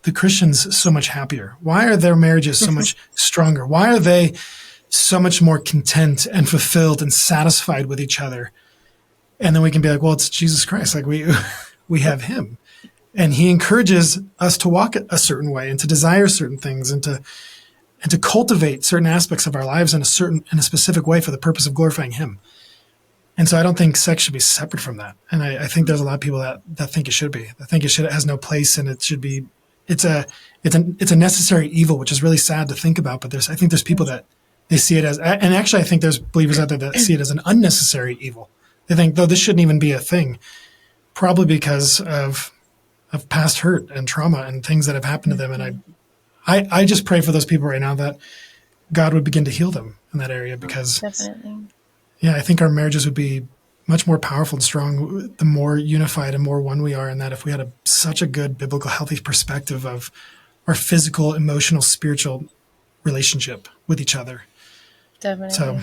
the Christians so much happier? Why are their marriages so much stronger? Why are they so much more content and fulfilled and satisfied with each other? And then we can be like, well, it's Jesus Christ. Like we have him, and he encourages us to walk a certain way and to desire certain things and to cultivate certain aspects of our lives in a specific way for the purpose of glorifying him. And so I don't think sex should be separate from that. And I think there's a lot of people that think it should be. I think it has no place, and it should be. It's a necessary evil, which is really sad to think about. But I think there's people that they see it as, and actually I think there's believers out there that see it as an unnecessary evil. They think, though, this shouldn't even be a thing, probably because of past hurt and trauma and things that have happened to them. And I just pray for those people right now that God would begin to heal them in that area, because Definitely. Yeah, I think our marriages would be much more powerful and strong the more unified and more one we are, in that if we had such a good biblical, healthy perspective of our physical, emotional, spiritual relationship with each other. Definitely. So,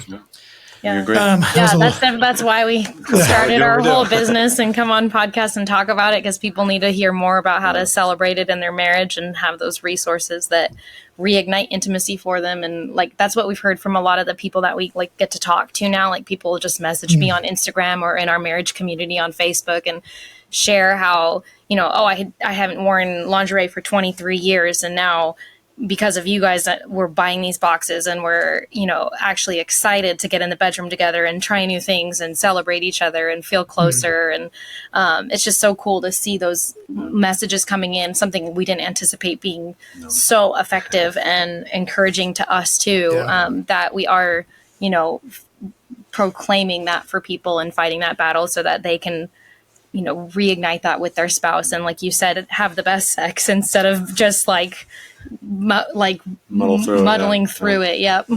yeah, agree. That's why we started our whole business and come on podcasts and talk about it, because people need to hear more about how to celebrate it in their marriage and have those resources that reignite intimacy for them. And like, that's what we've heard from a lot of the people that we like get to talk to now. Like, people just message me on Instagram or in our marriage community on Facebook and share how, I haven't worn lingerie for 23 years. And now, because of you guys, that we're buying these boxes and we're, actually excited to get in the bedroom together and try new things and celebrate each other and feel closer. And it's just so cool to see those messages coming in, something we didn't anticipate being so effective and encouraging to us too, that we are, proclaiming that for people and fighting that battle so that they can, reignite that with their spouse. And like you said, have the best sex instead of just muddling through it. Yep.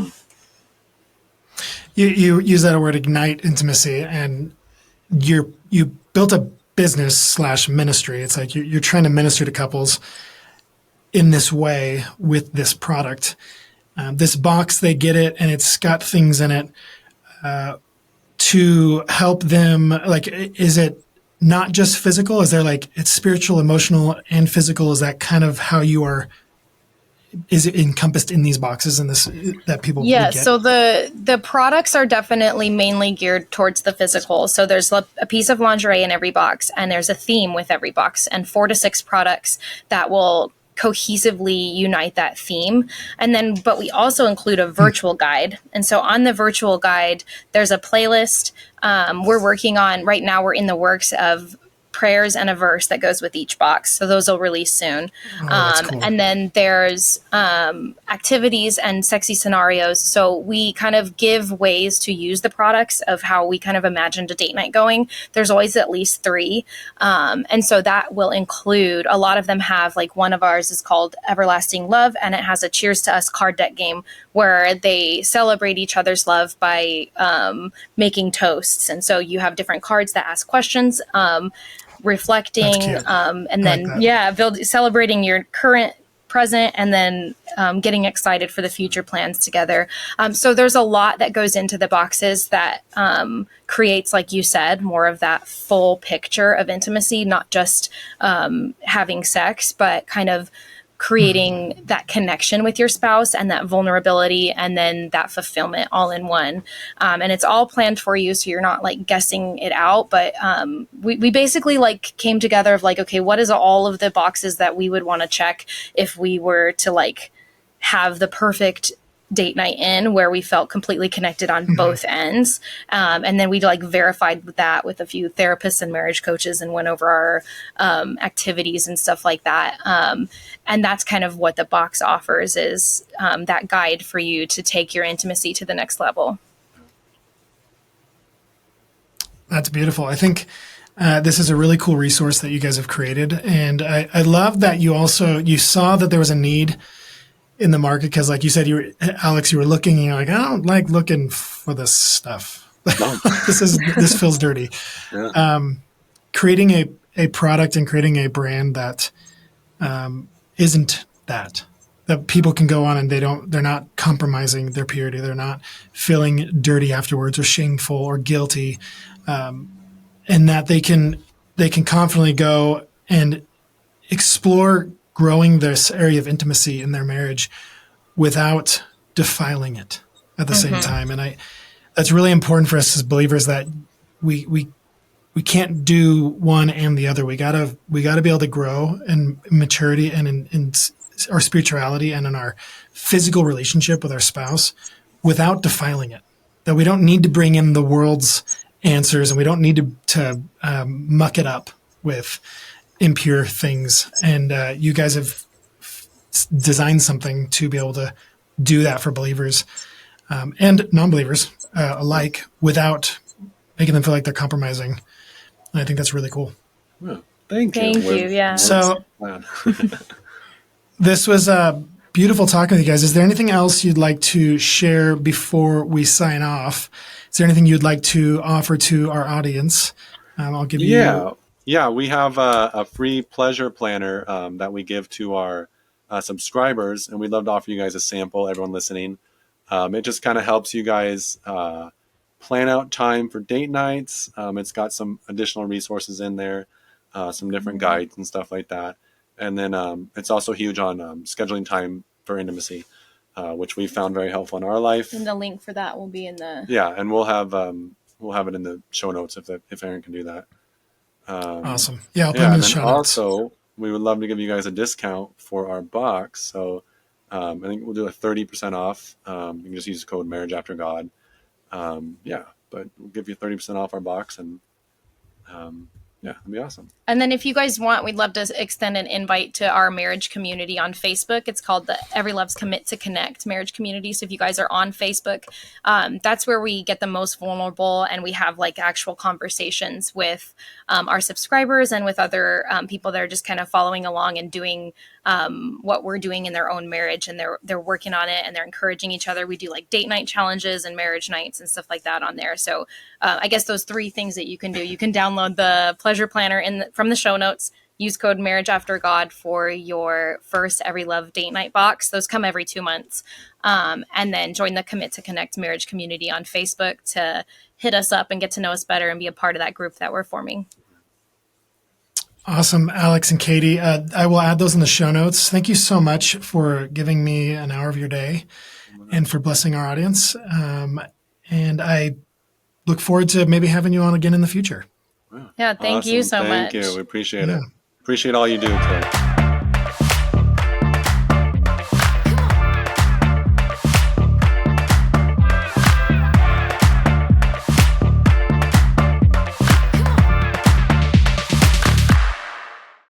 You use that word ignite intimacy, and you built a business / ministry. It's like you're trying to minister to couples in this way with this product. This box, they get it, and it's got things in it to help them. Like, is it not just physical? Is there it's spiritual, emotional, and physical? Is that kind of how you are? Is it encompassed in these boxes and this that people yeah would get? So the products are definitely mainly geared towards the physical. So there's a piece of lingerie in every box, and there's a theme with every box, and 4 to 6 products that will cohesively unite that theme. And then, but we also include a virtual guide. And so on the virtual guide, there's a playlist. We're working on right now, we're in the works of prayers and a verse that goes with each box. So those will release soon. That's cool. And then there's activities and sexy scenarios. So we kind of give ways to use the products of how we kind of imagined a date night going. There's always at least 3. And so that will include, a lot of them have, like, one of ours is called Everlasting Love, and it has a Cheers to Us card deck game where they celebrate each other's love by making toasts. And so you have different cards that ask questions, reflecting, and then celebrating your current, present, and then getting excited for the future plans together. So there's a lot that goes into the boxes that creates, like you said, more of that full picture of intimacy, not just having sex, but kind of creating that connection with your spouse and that vulnerability and then that fulfillment all in one. And it's all planned for you, so you're not like guessing it out. But we basically like came together of like, okay, what is all of the boxes that we would want to check if we were to like have the perfect date night in where we felt completely connected on both ends. And then we like verified that with a few therapists and marriage coaches and went over our activities and stuff like that. And that's kind of what the box offers, is that guide for you to take your intimacy to the next level. That's beautiful. I think this is a really cool resource that you guys have created. And I love that you saw that there was a need in the market, because like you said, Alex, you were looking and you're like, I don't like looking for this stuff. No. This feels dirty. Yeah. Creating a product and creating a brand that isn't that people can go on and they're not compromising their purity. They're not feeling dirty afterwards or shameful or guilty. And that they can confidently go and explore growing this area of intimacy in their marriage without defiling it at the same time. And that's really important for us as believers, that we can't do one and the other. We gotta be able to grow in maturity and in our spirituality and in our physical relationship with our spouse without defiling it. That we don't need to bring in the world's answers, and we don't need to muck it up with impure things. And you guys have designed something to be able to do that for believers and non-believers alike without making them feel like they're compromising. And I think that's really cool. Well, thank you. Thank you. Yeah. So this was beautiful talking with you guys. Is there anything else you'd like to share before we sign off? Is there anything you'd like to offer to our audience? I'll give you. Yeah, we have a free pleasure planner that we give to our subscribers, and we'd love to offer you guys a sample, everyone listening. It just kind of helps you guys plan out time for date nights. It's got some additional resources in there, some different guides and stuff like that. And then it's also huge on scheduling time for intimacy, which we found very helpful in our life. And the link for that will be in the... Yeah, and we'll have it in the show notes if Aaron can do that. Awesome. Yeah, I'll put them in the show notes. Also, we would love to give you guys a discount for our box. So I think we'll do a 30% off. You can just use the code Marriage After God. But we'll give you 30% off our box, and it'd be awesome. And then if you guys want, we'd love to extend an invite to our marriage community on Facebook. It's called the Everylove's Commit to Connect marriage community. So if you guys are on Facebook, that's where we get the most vulnerable, and we have like actual conversations with our subscribers and with other people that are just kind of following along and doing what we're doing in their own marriage, and they're working on it, and they're encouraging each other. We do like date night challenges and marriage nights and stuff like that on there. So I guess those 3 things that you can do. You can download the pleasure planner from the show notes. Use code Marriage After God for your first Everylove date night box. Those come every 2 months. And then join the Commit to Connect marriage community on Facebook to hit us up and get to know us better and be a part of that group that we're forming. Awesome, Alex and Kadi. I will add those in the show notes. Thank you so much for giving me an hour of your day and for blessing our audience. And I look forward to maybe having you on again in the future. Yeah, thank you so much. Thank you. We appreciate it. Appreciate all you do, Kate.